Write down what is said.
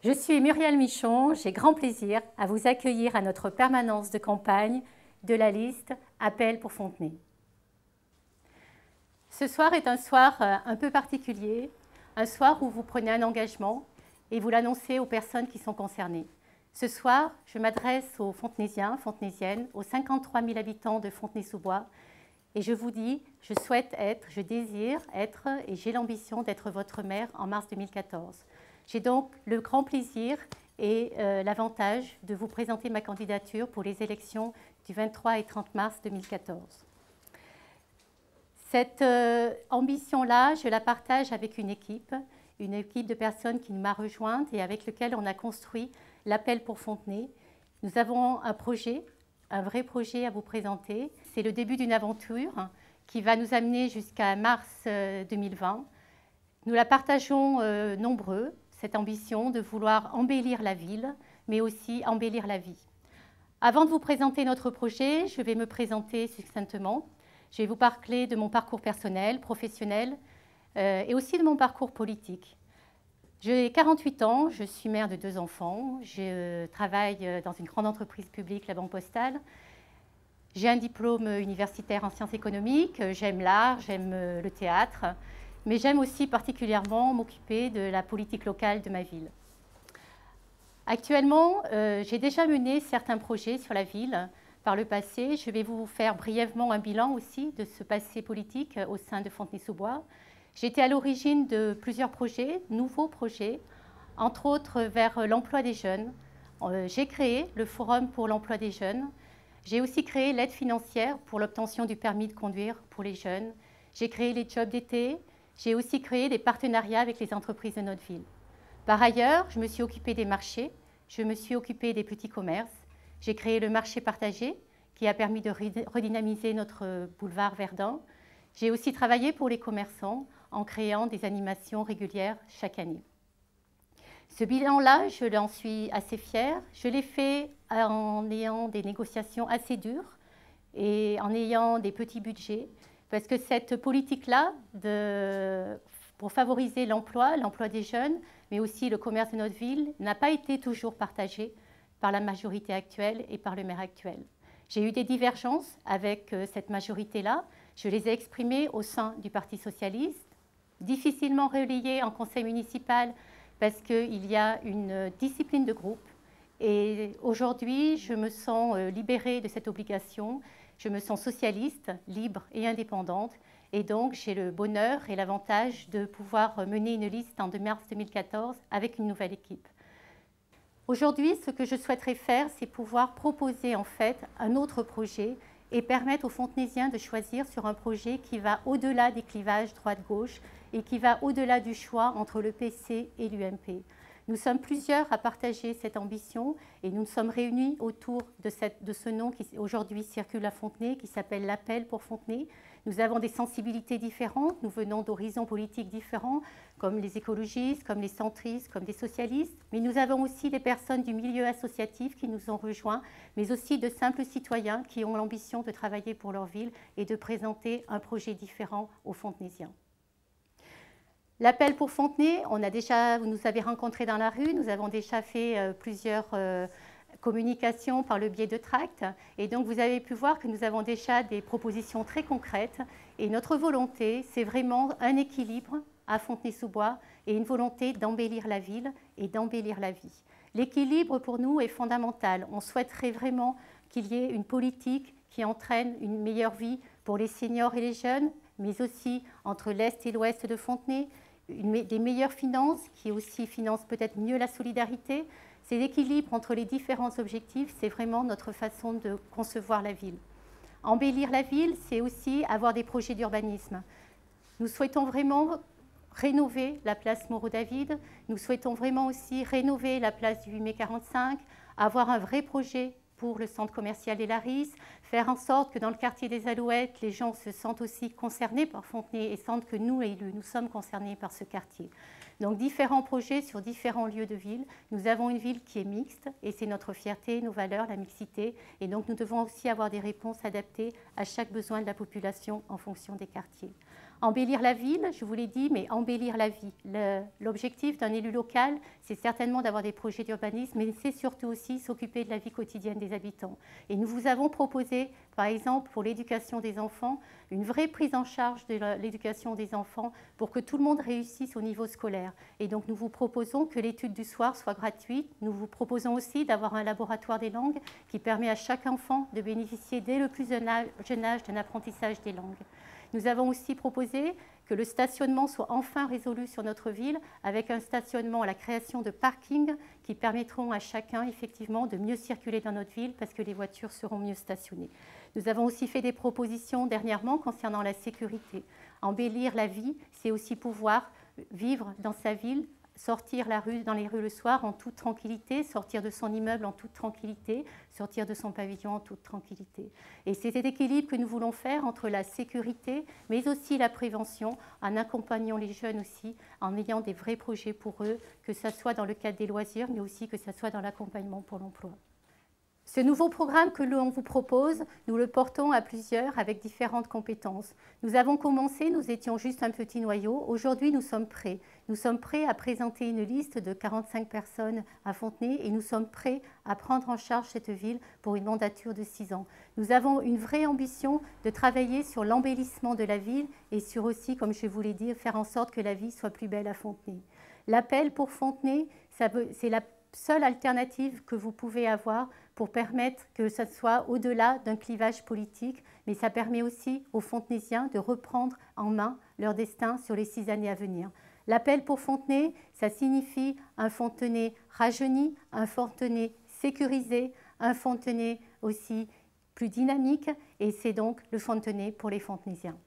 Je suis Muriel Michon, j'ai grand plaisir à vous accueillir à notre permanence de campagne de la liste Appel pour Fontenay. Ce soir est un soir un peu particulier, un soir où vous prenez un engagement et vous l'annoncez aux personnes qui sont concernées. Ce soir, je m'adresse aux Fontenaisiens, Fontenaisiennes, aux 53 000 habitants de Fontenay-sous-Bois et je vous dis, je souhaite être, je désire être et j'ai l'ambition d'être votre maire en mars 2014. J'ai donc le grand plaisir et l'avantage de vous présenter ma candidature pour les élections du 23 et 30 mars 2014. Cette ambition-là, je la partage avec une équipe de personnes qui m'a rejointe et avec laquelle on a construit l'appel pour Fontenay. Nous avons un projet, un vrai projet à vous présenter. C'est le début d'une aventure qui va nous amener jusqu'à mars 2020. Nous la partageons nombreux, cette ambition de vouloir embellir la ville, mais aussi embellir la vie. Avant de vous présenter notre projet, je vais me présenter succinctement. Je vais vous parler de mon parcours personnel, professionnel et aussi de mon parcours politique. J'ai 48 ans, je suis mère de 2 enfants, je travaille dans une grande entreprise publique, la Banque Postale. J'ai un diplôme universitaire en sciences économiques, j'aime l'art, j'aime le théâtre, mais j'aime aussi particulièrement m'occuper de la politique locale de ma ville. Actuellement, j'ai déjà mené certains projets sur la ville par le passé. Je vais vous faire brièvement un bilan aussi de ce passé politique au sein de Fontenay-sous-Bois. J'étais à l'origine de plusieurs projets, nouveaux projets, entre autres vers l'emploi des jeunes. J'ai créé le Forum pour l'emploi des jeunes. J'ai aussi créé l'aide financière pour l'obtention du permis de conduire pour les jeunes. J'ai créé les jobs d'été. J'ai aussi créé des partenariats avec les entreprises de notre ville. Par ailleurs, je me suis occupée des marchés, je me suis occupée des petits commerces. J'ai créé le marché partagé qui a permis de redynamiser notre boulevard Verdun. J'ai aussi travaillé pour les commerçants en créant des animations régulières chaque année. Ce bilan-là, je l'en suis assez fière. Je l'ai fait en ayant des négociations assez dures et en ayant des petits budgets. Parce que cette politique-là, pour favoriser l'emploi des jeunes, mais aussi le commerce de notre ville, n'a pas été toujours partagée par la majorité actuelle et par le maire actuel. J'ai eu des divergences avec cette majorité-là. Je les ai exprimées au sein du Parti socialiste, difficilement relayées en conseil municipal parce qu'il y a une discipline de groupe. Et aujourd'hui, je me sens libérée de cette obligation. Je me sens socialiste, libre et indépendante. Et donc, j'ai le bonheur et l'avantage de pouvoir mener une liste en mars 2014 avec une nouvelle équipe. Aujourd'hui, ce que je souhaiterais faire, c'est pouvoir proposer en fait un autre projet et permettre aux Fontenaisiens de choisir sur un projet qui va au-delà des clivages droite-gauche et qui va au-delà du choix entre le PC et l'UMP. Nous sommes plusieurs à partager cette ambition et nous nous sommes réunis autour de ce nom qui aujourd'hui circule à Fontenay, qui s'appelle l'Appel pour Fontenay. Nous avons des sensibilités différentes, nous venons d'horizons politiques différents, comme les écologistes, comme les centristes, comme des socialistes, mais nous avons aussi des personnes du milieu associatif qui nous ont rejoints, mais aussi de simples citoyens qui ont l'ambition de travailler pour leur ville et de présenter un projet différent aux Fontenaisiens. L'appel pour Fontenay, vous nous avez rencontrés dans la rue, nous avons déjà fait plusieurs communications par le biais de tracts et donc vous avez pu voir que nous avons déjà des propositions très concrètes et notre volonté, c'est vraiment un équilibre à Fontenay-sous-Bois et une volonté d'embellir la ville et d'embellir la vie. L'équilibre pour nous est fondamental. On souhaiterait vraiment qu'il y ait une politique qui entraîne une meilleure vie pour les seniors et les jeunes, mais aussi entre l'Est et l'Ouest de Fontenay, des meilleures finances qui aussi financent peut-être mieux la solidarité. C'est l'équilibre entre les différents objectifs, c'est vraiment notre façon de concevoir la ville. Embellir la ville, c'est aussi avoir des projets d'urbanisme. Nous souhaitons vraiment rénover la place Moreau-David, nous souhaitons vraiment aussi rénover la place du 8 mai 45, avoir un vrai projet pour le centre commercial et Laris, faire en sorte que dans le quartier des Alouettes, les gens se sentent aussi concernés par Fontenay et sentent que nous, élus, nous sommes concernés par ce quartier. Donc différents projets sur différents lieux de ville. Nous avons une ville qui est mixte et c'est notre fierté, nos valeurs, la mixité. Et donc nous devons aussi avoir des réponses adaptées à chaque besoin de la population en fonction des quartiers. Embellir la ville, je vous l'ai dit, mais embellir la vie. L'objectif d'un élu local, c'est certainement d'avoir des projets d'urbanisme, mais c'est surtout aussi s'occuper de la vie quotidienne des habitants. Et nous vous avons proposé, par exemple, pour l'éducation des enfants, une vraie prise en charge de l'éducation des enfants pour que tout le monde réussisse au niveau scolaire. Et donc nous vous proposons que l'étude du soir soit gratuite. Nous vous proposons aussi d'avoir un laboratoire des langues qui permet à chaque enfant de bénéficier dès le plus jeune âge d'un apprentissage des langues. Nous avons aussi proposé que le stationnement soit enfin résolu sur notre ville avec un stationnement, la création de parkings qui permettront à chacun effectivement de mieux circuler dans notre ville parce que les voitures seront mieux stationnées. Nous avons aussi fait des propositions dernièrement concernant la sécurité. Embellir la vie, c'est aussi pouvoir vivre dans sa ville, sortir dans les rues le soir en toute tranquillité, sortir de son immeuble en toute tranquillité, sortir de son pavillon en toute tranquillité. Et c'est cet équilibre que nous voulons faire entre la sécurité, mais aussi la prévention, en accompagnant les jeunes aussi, en ayant des vrais projets pour eux, que ce soit dans le cadre des loisirs, mais aussi que ce soit dans l'accompagnement pour l'emploi. Ce nouveau programme que l'on vous propose, nous le portons à plusieurs avec différentes compétences. Nous avons commencé, nous étions juste un petit noyau. Aujourd'hui, nous sommes prêts. Nous sommes prêts à présenter une liste de 45 personnes à Fontenay et nous sommes prêts à prendre en charge cette ville pour une mandature de 6 ans. Nous avons une vraie ambition de travailler sur l'embellissement de la ville et sur aussi, comme je vous l'ai dit, faire en sorte que la vie soit plus belle à Fontenay. L'appel pour Fontenay, c'est la seule alternative que vous pouvez avoir pour permettre que ce soit au-delà d'un clivage politique, mais ça permet aussi aux Fontenaisiens de reprendre en main leur destin sur les 6 années à venir. L'appel pour Fontenay, ça signifie un Fontenay rajeuni, un Fontenay sécurisé, un Fontenay aussi plus dynamique, et c'est donc le Fontenay pour les Fontenaisiens.